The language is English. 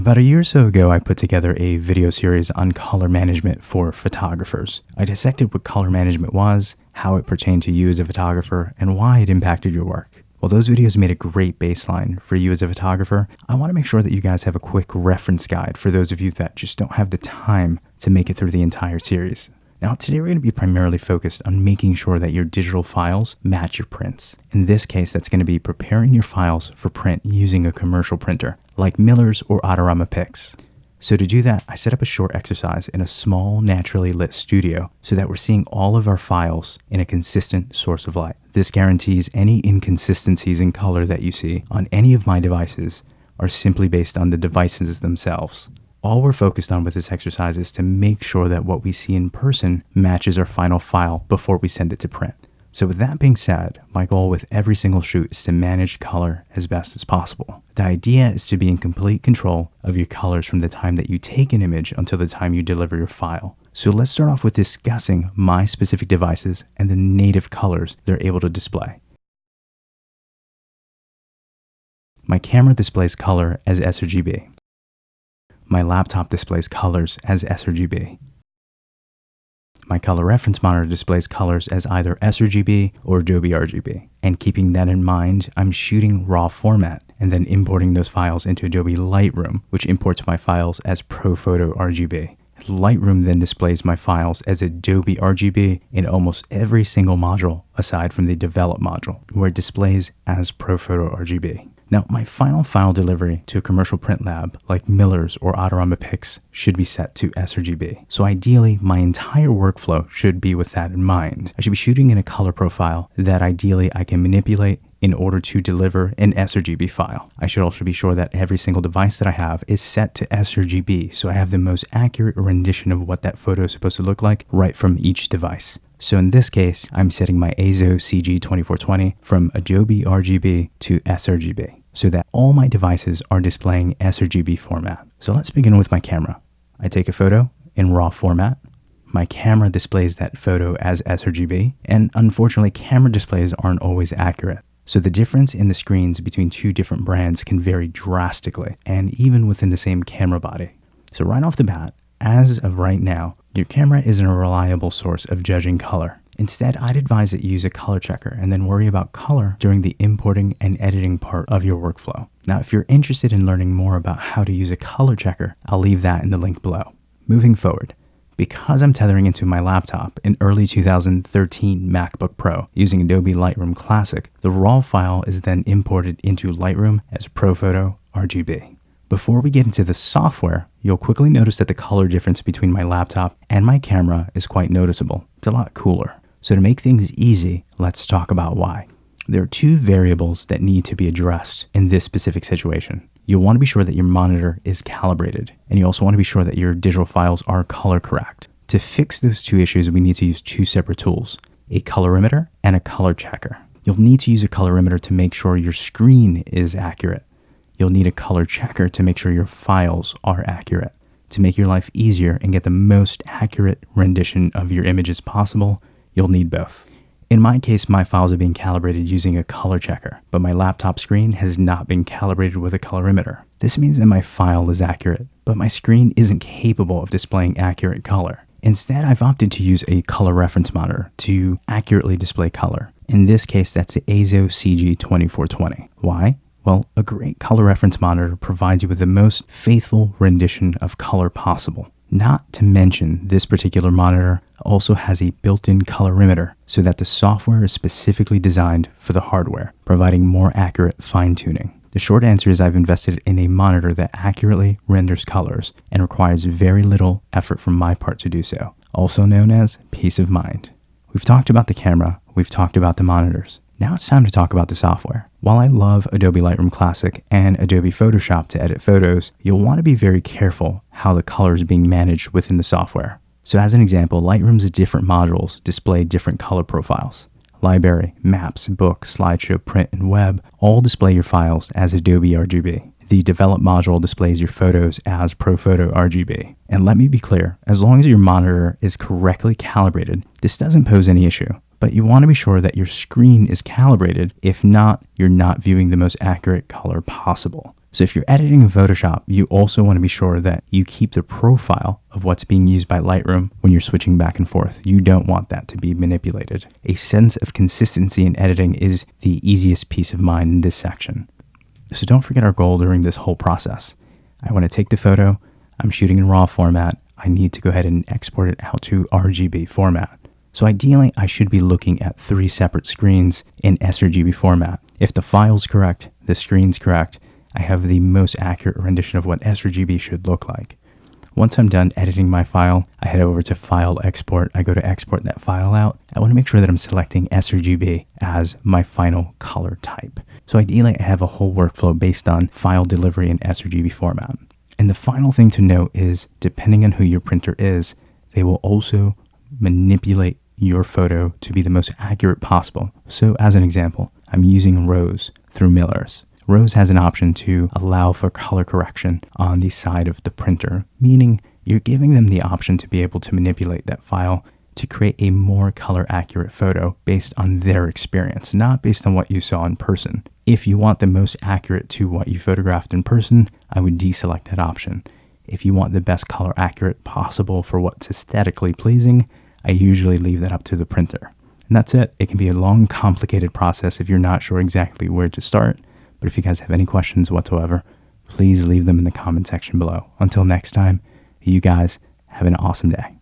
About a year or so ago, I put together a video series on color management for photographers. I dissected what color management was, how it pertained to you as a photographer, and why it impacted your work. While those videos made a great baseline for you as a photographer, I want to make sure that you guys have a quick reference guide for those of you that just don't have the time to make it through the entire series. Now, today we're going to be primarily focused on making sure that your digital files match your prints. In this case, that's going to be preparing your files for print using a commercial printer, like Miller's or Adorama Pix. So to do that, I set up a short exercise in a small, naturally lit studio so that we're seeing all of our files in a consistent source of light. This guarantees any inconsistencies in color that you see on any of my devices are simply based on the devices themselves. All we're focused on with this exercise is to make sure that what we see in person matches our final file before we send it to print. So with that being said, my goal with every single shoot is to manage color as best as possible. The idea is to be in complete control of your colors from the time that you take an image until the time you deliver your file. So let's start off with discussing my specific devices and the native colors they're able to display. My camera displays color as sRGB. My laptop displays colors as sRGB. My color reference monitor displays colors as either sRGB or Adobe RGB. And keeping that in mind, I'm shooting raw format and then importing those files into Adobe Lightroom, which imports my files as ProPhoto RGB. Lightroom then displays my files as Adobe RGB in almost every single module aside from the Develop module, where it displays as ProPhoto RGB. Now, my final file delivery to a commercial print lab like Miller's or Adorama Pix should be set to sRGB. So ideally, my entire workflow should be with that in mind. I should be shooting in a color profile that ideally I can manipulate in order to deliver an sRGB file. I should also be sure that every single device that I have is set to sRGB, so I have the most accurate rendition of what that photo is supposed to look like right from each device. So in this case, I'm setting my ASO CG2420 from Adobe RGB to sRGB, so that all my devices are displaying sRGB format. So let's begin with my camera. I take a photo in RAW format. My camera displays that photo as sRGB, and unfortunately, camera displays aren't always accurate. So the difference in the screens between two different brands can vary drastically, and even within the same camera body. So right off the bat, as of right now, your camera isn't a reliable source of judging color. Instead, I'd advise that you use a color checker and then worry about color during the importing and editing part of your workflow. Now, if you're interested in learning more about how to use a color checker, I'll leave that in the link below. Moving forward, because I'm tethering into my laptop, an early 2013 MacBook Pro using Adobe Lightroom Classic, the raw file is then imported into Lightroom as ProPhoto RGB. Before we get into the software, you'll quickly notice that the color difference between my laptop and my camera is quite noticeable. It's a lot cooler. So to make things easy, let's talk about why. There are two variables that need to be addressed in this specific situation. You'll want to be sure that your monitor is calibrated, and you also want to be sure that your digital files are color correct. To fix those two issues, we need to use two separate tools, a colorimeter and a color checker. You'll need to use a colorimeter to make sure your screen is accurate. You'll need a color checker to make sure your files are accurate. To make your life easier and get the most accurate rendition of your images possible, you'll need both. In my case, my files are being calibrated using a color checker, but my laptop screen has not been calibrated with a colorimeter. This means that my file is accurate, but my screen isn't capable of displaying accurate color. Instead, I've opted to use a color reference monitor to accurately display color. In this case, that's the ASO CG2420. Why? Well, a great color reference monitor provides you with the most faithful rendition of color possible. Not to mention, this particular monitor also has a built-in colorimeter so that the software is specifically designed for the hardware, providing more accurate fine-tuning. The short answer is I've invested in a monitor that accurately renders colors and requires very little effort from my part to do so, also known as peace of mind. We've talked about the camera, we've talked about the monitors. Now it's time to talk about the software. While I love Adobe Lightroom Classic and Adobe Photoshop to edit photos, you'll want to be very careful how the color is being managed within the software. So as an example, Lightroom's different modules display different color profiles. Library, Maps, Book, Slideshow, Print, and Web all display your files as Adobe RGB. The Develop module displays your photos as ProPhoto RGB. And let me be clear, as long as your monitor is correctly calibrated, this doesn't pose any issue. But you want to be sure that your screen is calibrated. If not, you're not viewing the most accurate color possible. So if you're editing in Photoshop, you also want to be sure that you keep the profile of what's being used by Lightroom when you're switching back and forth. You don't want that to be manipulated. A sense of consistency in editing is the easiest peace of mind in this section. So don't forget our goal during this whole process. I want to take the photo, I'm shooting in RAW format, I need to go ahead and export it out to RGB format. So ideally, I should be looking at 3 separate screens in sRGB format. If the file's correct, the screen's correct, I have the most accurate rendition of what sRGB should look like. Once I'm done editing my file, I head over to File, Export. I go to export that file out. I want to make sure that I'm selecting sRGB as my final color type. So ideally, I have a whole workflow based on file delivery in sRGB format. And the final thing to note is, depending on who your printer is, they will also manipulate your photo to be the most accurate possible. So as an example, I'm using Rojas through Miller's. Rojas has an option to allow for color correction on the side of the printer, meaning you're giving them the option to be able to manipulate that file to create a more color accurate photo based on their experience, not based on what you saw in person. If you want the most accurate to what you photographed in person, I would deselect that option. If you want the best color accurate possible for what's aesthetically pleasing, I usually leave that up to the printer. And that's it. It can be a long, complicated process if you're not sure exactly where to start. But if you guys have any questions whatsoever, please leave them in the comment section below. Until next time, you guys have an awesome day.